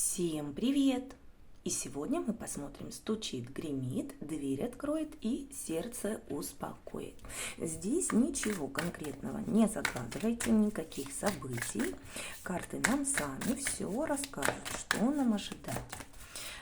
Всем привет! И сегодня мы посмотрим «Стучит, гремит, дверь откроет и сердце успокоит». Здесь ничего конкретного не загадывайте, никаких событий. Карты нам сами все расскажут, что нам ожидать.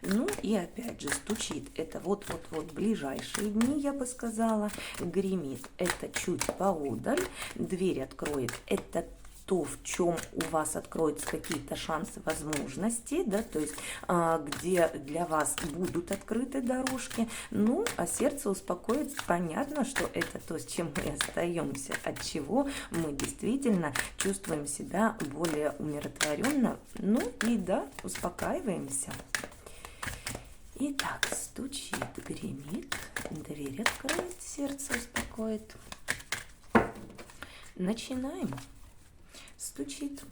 Ну и опять же стучит, это вот ближайшие дни, я бы сказала. Гремит, это чуть поодаль. Дверь откроет, это то, в чем у вас откроются какие-то шансы, возможности, да, то есть где для вас будут открыты дорожки. Ну, а сердце успокоит, понятно, что это то, с чем мы остаемся, от чего мы действительно чувствуем себя более умиротворенно, ну и да, успокаиваемся. Итак, стучит, гремит, дверь откроет, сердце успокоит. Начинаем. Стучит.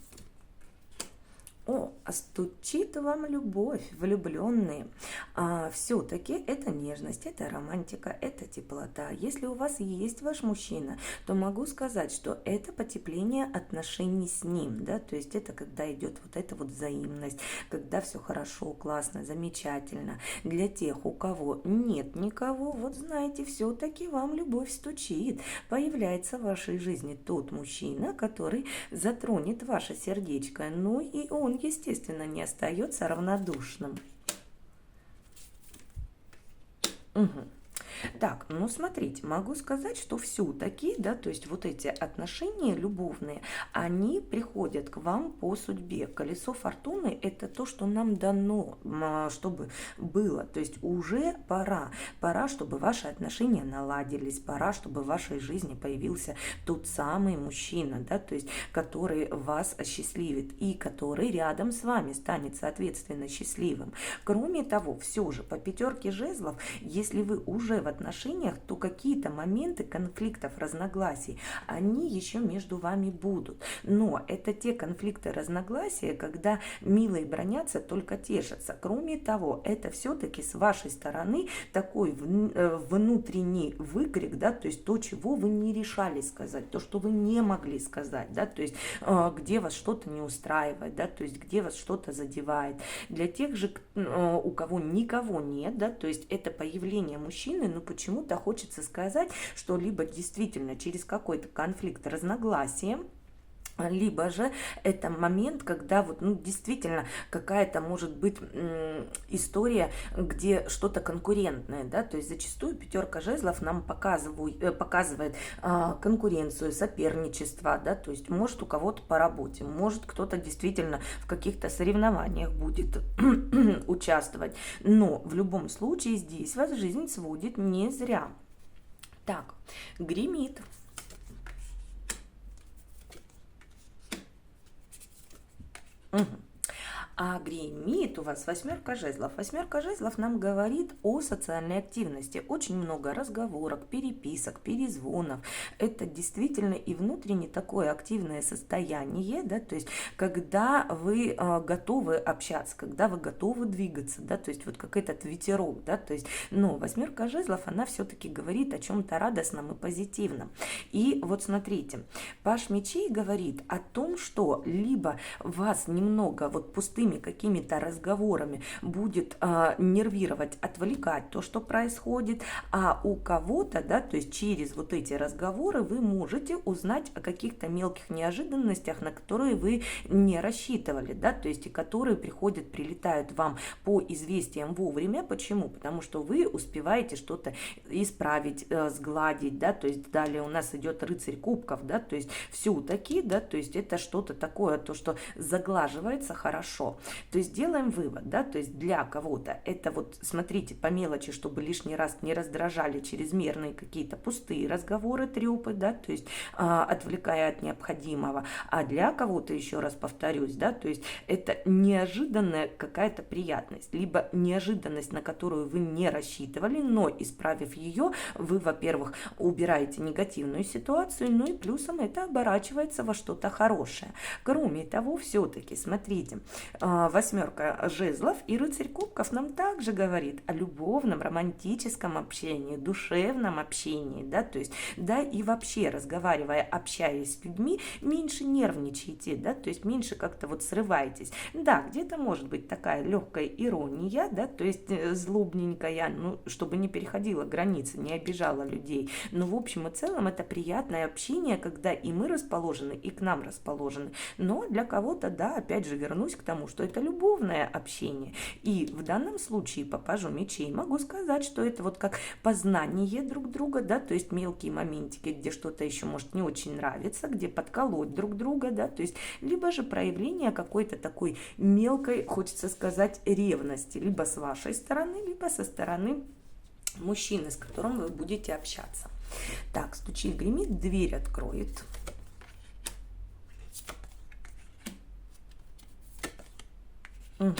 О, а стучит вам любовь, влюбленные. Все-таки это нежность, это романтика, это теплота. Если у вас есть ваш мужчина, то могу сказать, что это потепление отношений с ним, да, то есть это когда идет вот эта вот взаимность, когда все хорошо, классно, замечательно. Для тех, у кого нет никого, вот знаете, все-таки вам любовь стучит. Появляется в вашей жизни тот мужчина, который затронет ваше сердечко, ну и он, естественно, не остается равнодушным. Угу. Так, ну смотрите, могу сказать, что все-таки, да, то есть вот эти отношения любовные, они приходят к вам по судьбе. Колесо фортуны – это то, что нам дано, чтобы было. То есть уже пора, чтобы ваши отношения наладились, пора, чтобы в вашей жизни появился тот самый мужчина, да, то есть который вас осчастливит и который рядом с вами станет, соответственно, счастливым. Кроме того, все же по пятерке жезлов, если вы уже в отношениях, то какие-то моменты конфликтов, разногласий, они еще между вами будут. Но это те конфликты, разногласия, когда милые бранятся, только тешатся. Кроме того, это все-таки с вашей стороны такой внутренний выкрик, да, то есть то, чего вы не решали сказать, то, что вы не могли сказать, да, то есть где вас что-то не устраивает, да, то есть где вас что-то задевает. Для тех же, у кого никого нет, да, то есть это появление мужчины, но почему-то хочется сказать, что либо действительно через какой-то конфликт, разногласия, либо же это момент, когда вот, ну, действительно какая-то может быть история, где что-то конкурентное, да, то есть зачастую пятерка жезлов нам показывает конкуренцию, соперничество, да, то есть может у кого-то по работе, может кто-то действительно в каких-то соревнованиях будет участвовать, но в любом случае здесь вас жизнь сводит не зря. Так, гремит. Угу. А гремит у вас восьмерка жезлов. Восьмерка жезлов нам говорит о социальной активности. Очень много разговорок, переписок, перезвонов. Это действительно и внутренне такое активное состояние, да, то есть когда вы готовы общаться, когда вы готовы двигаться, да, то есть вот как этот ветерок, да, то есть, но восьмерка жезлов, она все-таки говорит о чем-то радостном и позитивном. И вот смотрите, паш мечей говорит о том, что либо вас немного вот пустыми какими-то разговорами будет нервировать, отвлекать то, что происходит, а у кого-то, да, то есть через вот эти разговоры вы можете узнать о каких-то мелких неожиданностях, на которые вы не рассчитывали, да, то есть и которые прилетают вам по известиям вовремя. Почему? Потому что вы успеваете что-то исправить, сгладить, да, то есть далее у нас идет рыцарь кубков, да, то есть все-таки, да, то есть это что-то такое, то, что заглаживается хорошо. То есть делаем вывод, да, то есть для кого-то это вот, смотрите, по мелочи, чтобы лишний раз не раздражали чрезмерные какие-то пустые разговоры, трепы, да, то есть отвлекая от необходимого, а для кого-то, еще раз повторюсь, да, то есть это неожиданная какая-то приятность, либо неожиданность, на которую вы не рассчитывали, но исправив ее, вы, во-первых, убираете негативную ситуацию, ну и плюсом это оборачивается во что-то хорошее. Кроме того, все-таки, смотрите, восьмерка жезлов и рыцарь кубков нам также говорит о любовном, романтическом общении, душевном общении, да, то есть, да, и вообще разговаривая, общаясь с людьми, меньше нервничайте, да, то есть меньше как-то вот срываетесь. Да, где-то может быть такая легкая ирония, да, то есть злобненькая, ну, чтобы не переходила границы, не обижала людей. Но в общем и целом это приятное общение, когда и мы расположены, и к нам расположены. Но для кого-то, да, опять же вернусь к тому, что это любовное общение. И в данном случае по пажу мечей могу сказать, что это вот как познание друг друга, да, то есть мелкие моментики, где что-то еще может не очень нравиться, где подколоть друг друга, да, то есть либо же проявление какой-то такой мелкой, хочется сказать, ревности, либо с вашей стороны, либо со стороны мужчины, с которым вы будете общаться. Так, стучит, гремит, дверь откроет. Угу.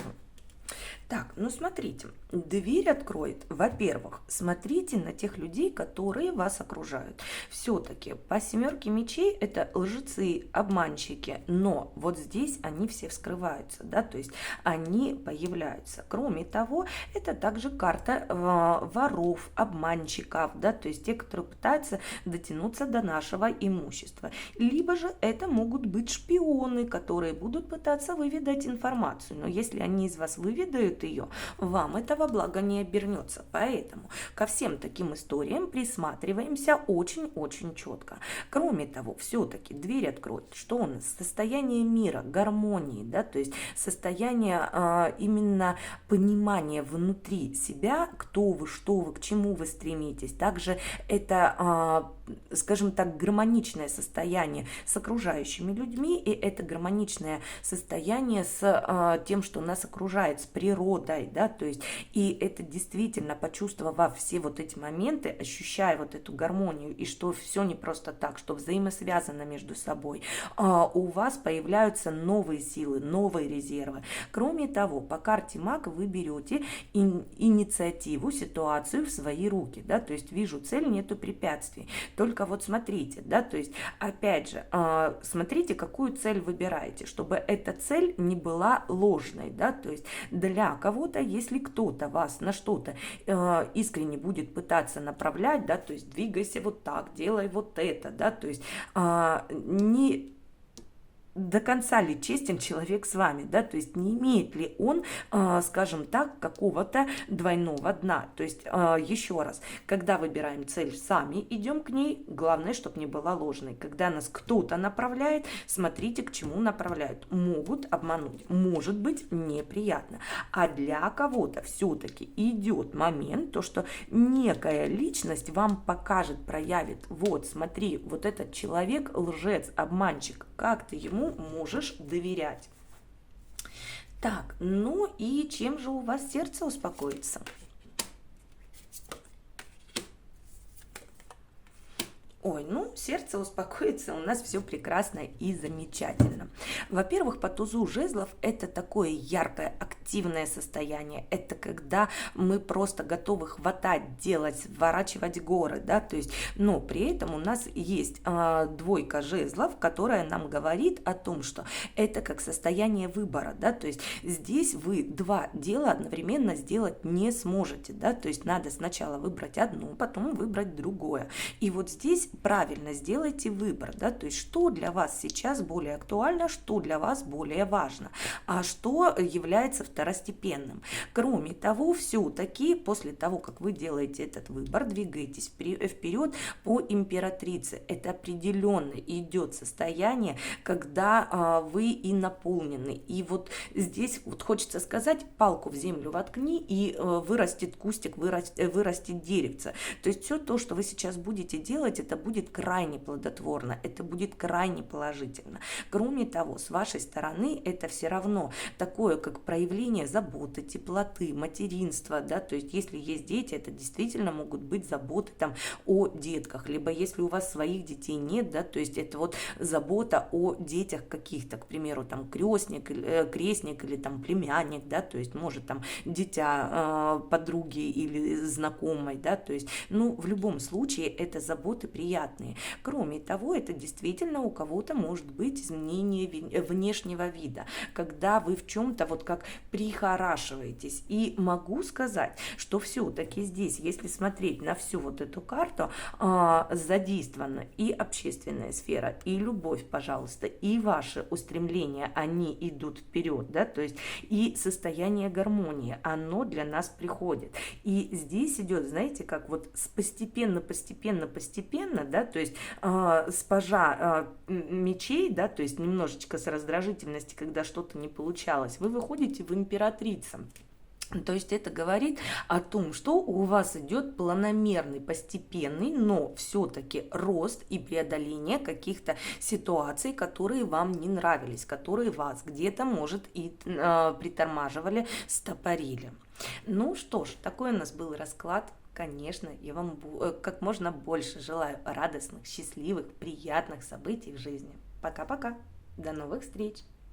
Так, ну смотрите, дверь откроет, во-первых, смотрите на тех людей, которые вас окружают. Все-таки по семерке мечей это лжецы, обманщики, но вот здесь они все вскрываются, да, то есть они появляются. Кроме того, это также карта воров, обманщиков, да, то есть те, которые пытаются дотянуться до нашего имущества. Либо же это могут быть шпионы, которые будут пытаться выведать информацию, но если они из вас выведают ее, вам этого блага не обернется. Поэтому ко всем таким историям присматриваемся очень-очень четко. Кроме того, все-таки дверь откроет. Что у нас? Состояние мира, гармонии, да, то есть состояние именно понимания внутри себя, кто вы, что вы, к чему вы стремитесь. Также это, скажем так, гармоничное состояние с окружающими людьми, и это гармоничное состояние с тем, что нас окружает, с природой, да, то есть, и это действительно, почувствовав все вот эти моменты, ощущая вот эту гармонию, и что все не просто так, что взаимосвязано между собой, у вас появляются новые силы, новые резервы. Кроме того, по карте маг вы берете инициативу, ситуацию в свои руки, да, то есть вижу цель, нету препятствий. Только вот смотрите, да, то есть, опять же, смотрите, какую цель выбираете, чтобы эта цель не была ложной, да, то есть для кого-то, если кто-то вас на что-то искренне будет пытаться направлять, да, то есть двигайся вот так, делай вот это, да, то есть не до конца ли честен человек с вами, да, то есть не имеет ли он, скажем так, какого-то двойного дна. То есть, еще раз, когда выбираем цель сами, идем к ней, главное, чтобы не была ложной. Когда нас кто-то направляет, смотрите, к чему направляют. Могут обмануть, может быть неприятно. А для кого-то все-таки идет момент, то, что некая личность вам покажет, проявит, вот, смотри, вот этот человек лжец, обманщик, как ты ему можешь доверять. Так, ну и чем же у вас сердце успокоится? Ой, ну, сердце успокоится, у нас все прекрасно и замечательно. Во-первых, по тузу жезлов это такое яркое, активное состояние. Это когда мы просто готовы хватать, делать, сворачивать горы, да, то есть, но при этом у нас есть двойка жезлов, которая нам говорит о том, что это как состояние выбора, да, то есть здесь вы два дела одновременно сделать не сможете, да, то есть надо сначала выбрать одно, потом выбрать другое. И вот здесь правильно сделайте выбор, да, то есть что для вас сейчас более актуально, что для вас более важно, а что является второстепенным. Кроме того, все-таки после того, как вы делаете этот выбор, двигаетесь вперед по императрице. Это определенно идет состояние, когда вы и наполнены. И вот здесь вот хочется сказать, палку в землю воткни, и вырастет кустик, вырастет деревце. То есть все то, что вы сейчас будете делать, это будет крайне плодотворно, это будет крайне положительно. Кроме того, с вашей стороны это все равно такое, как проявление проявление заботы, теплоты, материнства, да, то есть если есть дети, это действительно могут быть заботы там о детках, либо если у вас своих детей нет, да, то есть это вот забота о детях каких-то, к примеру, там крестник или там племянник, да, то есть может там дитя подруги или знакомой, да, то есть, ну, в любом случае это заботы приятные. Кроме того, это действительно у кого-то может быть изменение внешнего вида, когда вы в чем-то вот как прихорашиваетесь. И могу сказать, что все-таки здесь, если смотреть на всю вот эту карту, задействована и общественная сфера, и любовь, пожалуйста, и ваши устремления, они идут вперед, да, то есть и состояние гармонии, оно для нас приходит. И здесь идет, знаете, как вот постепенно, да, то есть с пажа мечей, да, то есть немножечко с раздражительности, когда что-то не получалось, вы выходите в императрицу. То есть это говорит о том, что у вас идет планомерный, постепенный, но все-таки рост и преодоление каких-то ситуаций, которые вам не нравились, которые вас где-то, может, и притормаживали, стопорили. Ну что ж, такой у нас был расклад. Конечно, я вам как можно больше желаю радостных, счастливых, приятных событий в жизни. Пока-пока. До новых встреч!